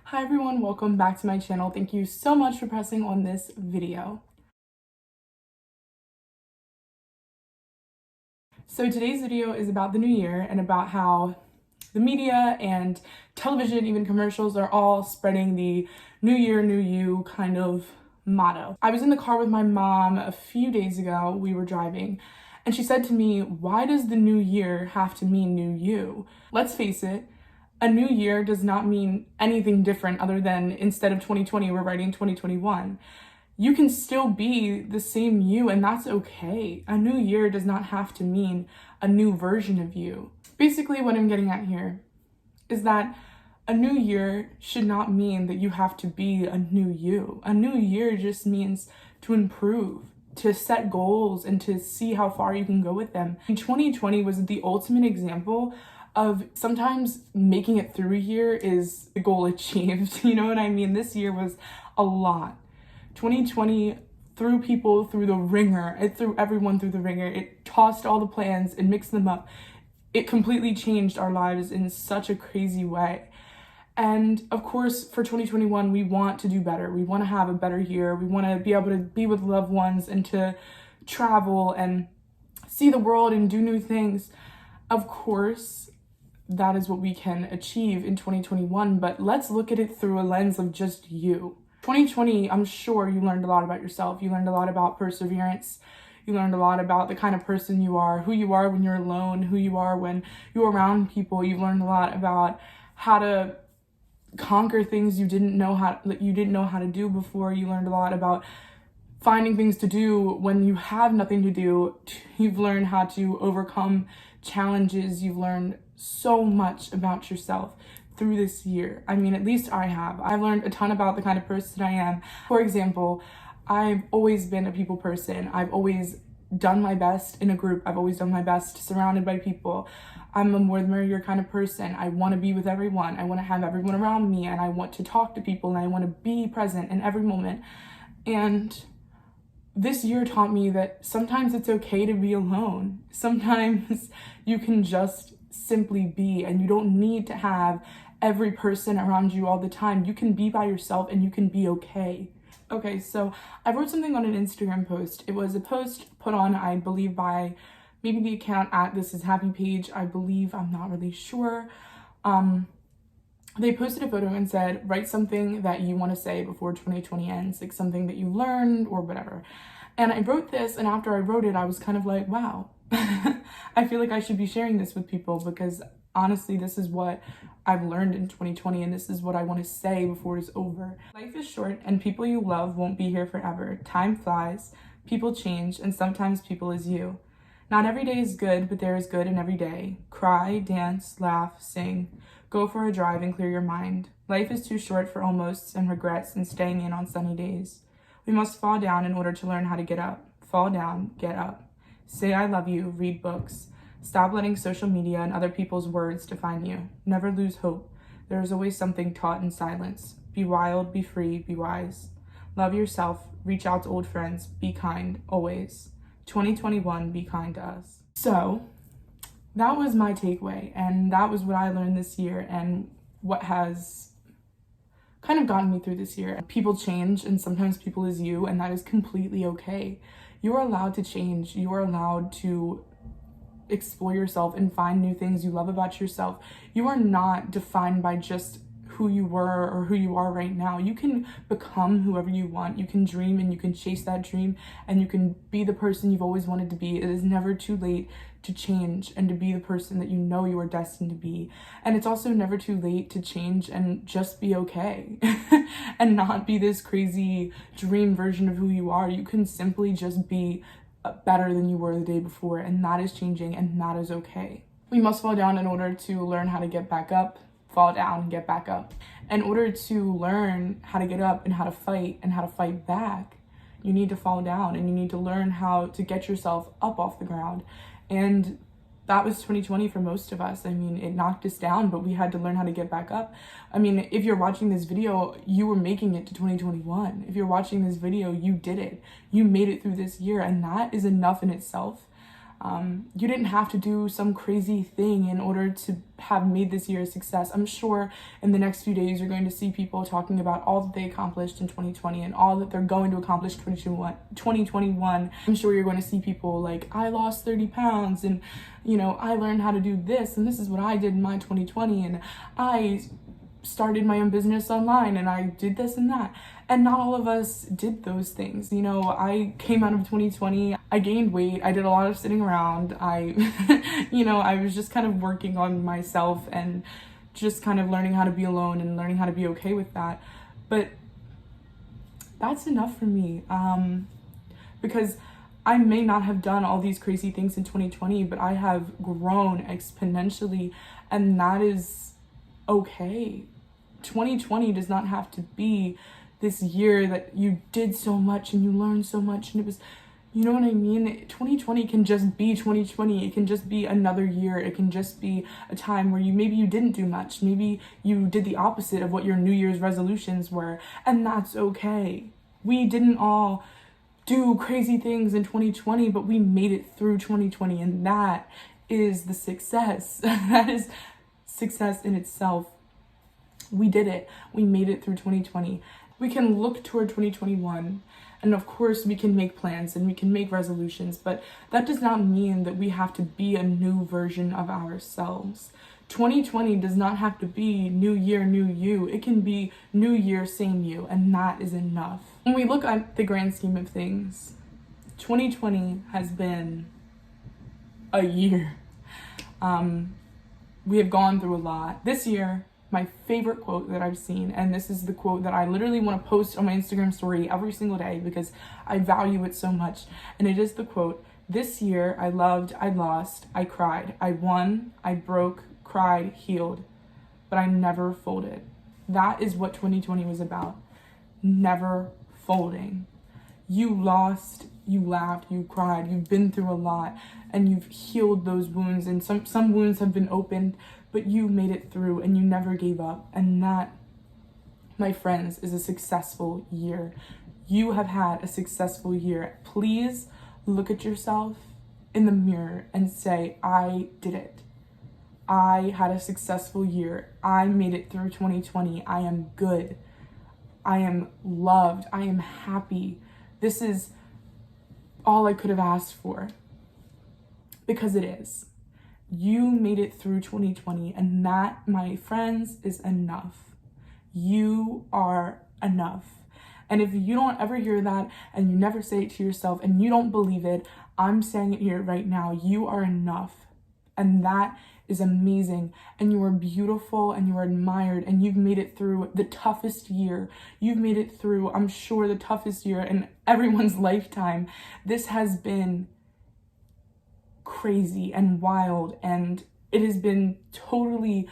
Hi everyone, welcome back to my channel. Thank you so much for pressing on this video. So today's video is about the new year and about how the media and television, even commercials, are all spreading the new year, new you kind of motto. I was in the car with my mom a few days ago. We were driving and she said to me, "Why does the new year have to mean new you?" Let's face it, a new year does not mean anything different other than instead of 2020, we're writing 2021. You can still be the same you, and that's okay. A new year does not have to mean a new version of you. Basically, what I'm getting at here is that a new year should not mean that you have to be a new you. A new year just means to improve, to set goals, and to see how far you can go with them. 2020 was the ultimate example of sometimes making it through a year is the goal achieved. You know what I mean? This year was a lot. 2020 threw people through the ringer. It threw everyone through the ringer. It tossed all the plans and mixed them up. It completely changed our lives in such a crazy way. And of course, for 2021, we want to do better. We want to have a better year. We want to be able to be with loved ones and to travel and see the world and do new things. Of course, that is what we can achieve in 2021, but let's look at it through a lens of just you. 2020, I'm sure you learned a lot about yourself. You learned a lot about perseverance. You learned a lot about the kind of person you are, who you are when you're alone, who you are when you're around people. You learned a lot about how to conquer things you didn't know how to do before. You learned a lot about finding things to do when you have nothing to do. You've learned how to overcome challenges. You've learned so much about yourself through this year. I mean, at least I have. I've learned a ton about the kind of person I am. For example, I've always been a people person. I've always done my best in a group. I've always done my best surrounded by people. I'm a more the merrier kind of person. I want to be with everyone. I want to have everyone around me, and I want to talk to people, and I want to be present in every moment. And this year taught me that sometimes it's okay to be alone. Sometimes you can just simply be, and you don't need to have every person around you all the time. You can be by yourself and you can be okay. Okay, so I wrote something on an Instagram post. It was a post put on, I believe, by maybe the account at This Is Happy page, I believe, I'm not really sure. They posted a photo and said, write something that you want to say before 2020 ends, like something that you learned or whatever. And I wrote this, and after I wrote it, I was kind of like, wow, I feel like I should be sharing this with people, because honestly, this is what I've learned in 2020, and this is what I want to say before it's over. Life is short, and people you love won't be here forever. Time flies, people change, and sometimes people is you. Not every day is good, but there is good in every day. Cry, dance, laugh, sing. Go for a drive and clear your mind. Life is too short for almosts and regrets and staying in on sunny days. We must fall down in order to learn how to get up. Fall down, get up. Say I love you, read books. Stop letting social media and other people's words define you. Never lose hope. There is always something taught in silence. Be wild, be free, be wise. Love yourself, reach out to old friends, be kind, always. 2021, be kind to us. So, that was my takeaway, and that was what I learned this year, and what has kind of gotten me through this year. People change, and sometimes people is you, and that is completely okay. You are allowed to change. You are allowed to explore yourself and find new things you love about yourself. You are not defined by just who you were or who you are right now. You can become whoever you want. You can dream and you can chase that dream, and you can be the person you've always wanted to be. It is never too late to change and to be the person that you know you are destined to be. And it's also never too late to change and just be okay and not be this crazy dream version of who you are. You can simply just be better than you were the day before, and that is changing, and that is okay. We must fall down in order to learn how to get back up. Fall down and get back up. In order to learn how to get up and how to fight back, you need to fall down, and you need to learn how to get yourself up off the ground. And that was 2020 for most of us. I mean, it knocked us down, but we had to learn how to get back up. I mean, if you're watching this video, you were making it to 2021. If you're watching this video, you did it. You made it through this year, and that is enough in itself. You didn't have to do some crazy thing in order to have made this year a success. I'm sure in the next few days you're going to see people talking about all that they accomplished in 2020 and all that they're going to accomplish in 2021. I'm sure you're going to see people like, I lost 30 pounds and, you know, I learned how to do this and this is what I did in my 2020 and I started my own business online and I did this and that. And not all of us did those things. You know, I came out of 2020, I gained weight, I did a lot of sitting around, I was just kind of working on myself and just kind of learning how to be alone and learning how to be okay with that. But that's enough for me, because I may not have done all these crazy things in 2020, but I have grown exponentially, and that is okay. 2020 does not have to be this year that you did so much and you learned so much and it was, you know what I mean? 2020 can just be 2020. It can just be another year. It can just be a time where maybe you didn't do much. Maybe you did the opposite of what your New Year's resolutions were, and that's okay. We didn't all do crazy things in 2020, but we made it through 2020, and that is the success. That is success in itself. We did it. We made it through 2020. We can look toward 2021, and of course we can make plans and we can make resolutions, but that does not mean that we have to be a new version of ourselves. 2020 does not have to be new year, new you. It can be new year, same you, and that is enough. When we look at the grand scheme of things, 2020 has been a year. We have gone through a lot. This year, my favorite quote that I've seen, and this is the quote that I literally want to post on my Instagram story every single day because I value it so much, and it is the quote, "This year I loved, I lost, I cried, I won, I broke, cried, healed, but I never folded." That is what 2020 was about. Never folding. You lost, you laughed, you cried, you've been through a lot, and you've healed those wounds, and some wounds have been opened, but you made it through and you never gave up. And that, my friends, is a successful year. You have had a successful year. Please look at yourself in the mirror and say, I did it. I had a successful year. I made it through 2020. I am good. I am loved. I am happy. This is all I could have asked for, because it is. You made it through 2020, and that, my friends, is enough. You are enough. And if you don't ever hear that and you never say it to yourself and you don't believe it, I'm saying it here right now. You are enough. And that is amazing. And you are beautiful and you are admired, and you've made it through the toughest year. You've made it through, I'm sure, the toughest year in everyone's lifetime. This has been crazy and wild, and it has totally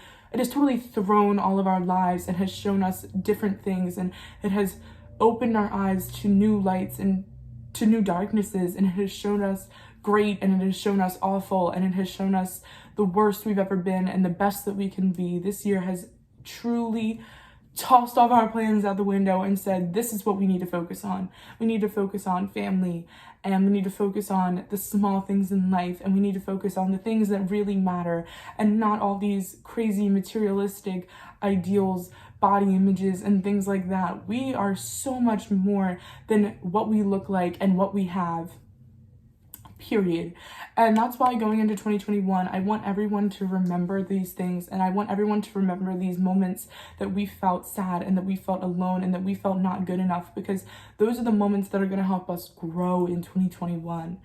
thrown all of our lives and has shown us different things, and it has opened our eyes to new lights and to new darknesses, and it has shown us great, and it has shown us awful, and it has shown us the worst we've ever been and the best that we can be. This year has truly tossed all of our plans out the window and said, this is what we need to focus on. We need to focus on family, and we need to focus on the small things in life, and we need to focus on the things that really matter, and not all these crazy materialistic ideals, body images, and things like that. We are so much more than what we look like and what we have. Period. And that's why going into 2021, I want everyone to remember these things, and I want everyone to remember these moments that we felt sad and that we felt alone and that we felt not good enough, because those are the moments that are going to help us grow in 2021.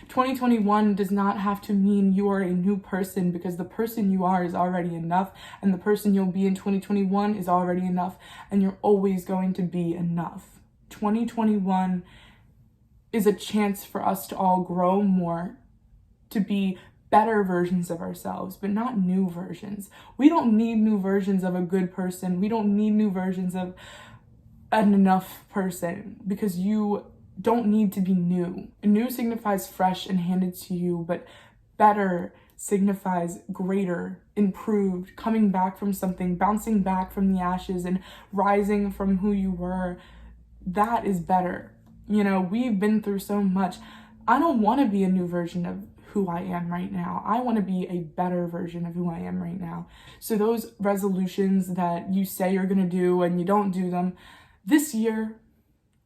2021 does not have to mean you are a new person, because the person you are is already enough, and the person you'll be in 2021 is already enough, and you're always going to be enough. 2021 is a chance for us to all grow more, to be better versions of ourselves, but not new versions. We don't need new versions of a good person. We don't need new versions of an enough person, because you don't need to be new. New signifies fresh and handed to you, but better signifies greater, improved, coming back from something, bouncing back from the ashes and rising from who you were. That is better. You know, we've been through so much. I don't want to be a new version of who I am right now. I want to be a better version of who I am right now. So those resolutions that you say you're going to do and you don't do them, this year,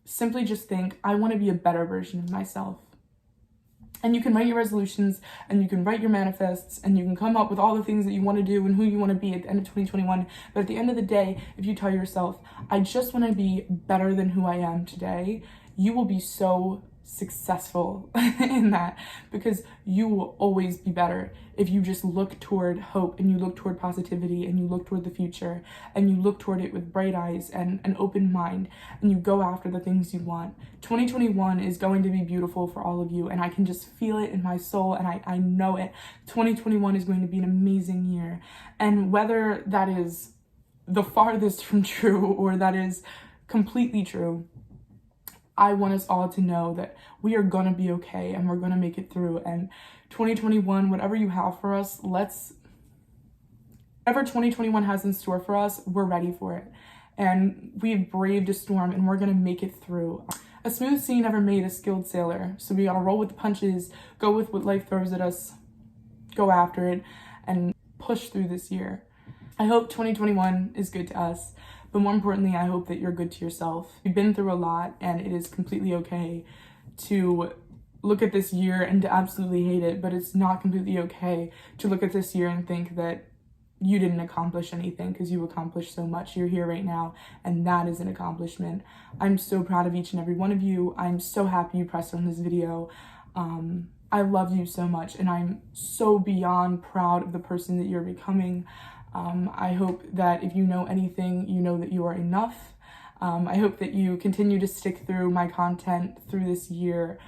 simply just think, I want to be a better version of myself. And you can write your resolutions and you can write your manifests and you can come up with all the things that you want to do and who you want to be at the end of 2021. But at the end of the day, if you tell yourself, I just want to be better than who I am today, you will be so successful in that, because you will always be better if you just look toward hope and you look toward positivity and you look toward the future and you look toward it with bright eyes and an open mind and you go after the things you want. 2021 is going to be beautiful for all of you, and I can just feel it in my soul, and I know it. 2021 is going to be an amazing year, and whether that is the farthest from true or that is completely true, I want us all to know that we are gonna be okay and we're gonna make it through. And 2021, whatever you have for us, whatever 2021 has in store for us, we're ready for it. And we've braved a storm and we're gonna make it through. A smooth sea never made a skilled sailor. So we gotta roll with the punches, go with what life throws at us, go after it, and push through this year. I hope 2021 is good to us. But more importantly, I hope that you're good to yourself. You've been through a lot, and it is completely okay to look at this year and to absolutely hate it, but it's not completely okay to look at this year and think that you didn't accomplish anything, because you accomplished so much. You're here right now, and that is an accomplishment. I'm so proud of each and every one of you. I'm so happy you pressed on this video. I love you so much, and I'm so beyond proud of the person that you're becoming. I hope that if you know anything, you know that you are enough. I hope that you continue to stick through my content through this year.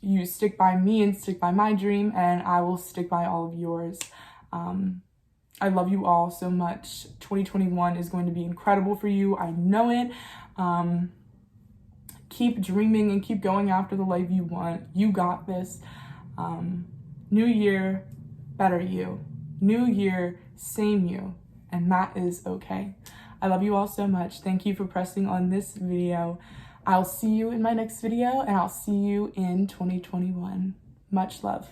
You stick by me and stick by my dream, and I will stick by all of yours. I love you all so much. 2021 is going to be incredible for you. I know it. Keep dreaming and keep going after the life you want. You got this. New year, better you. New year, same you, and that is okay. I love you all so much. Thank you for pressing on this video. I'll see you in my next video, and I'll see you in 2021. Much love.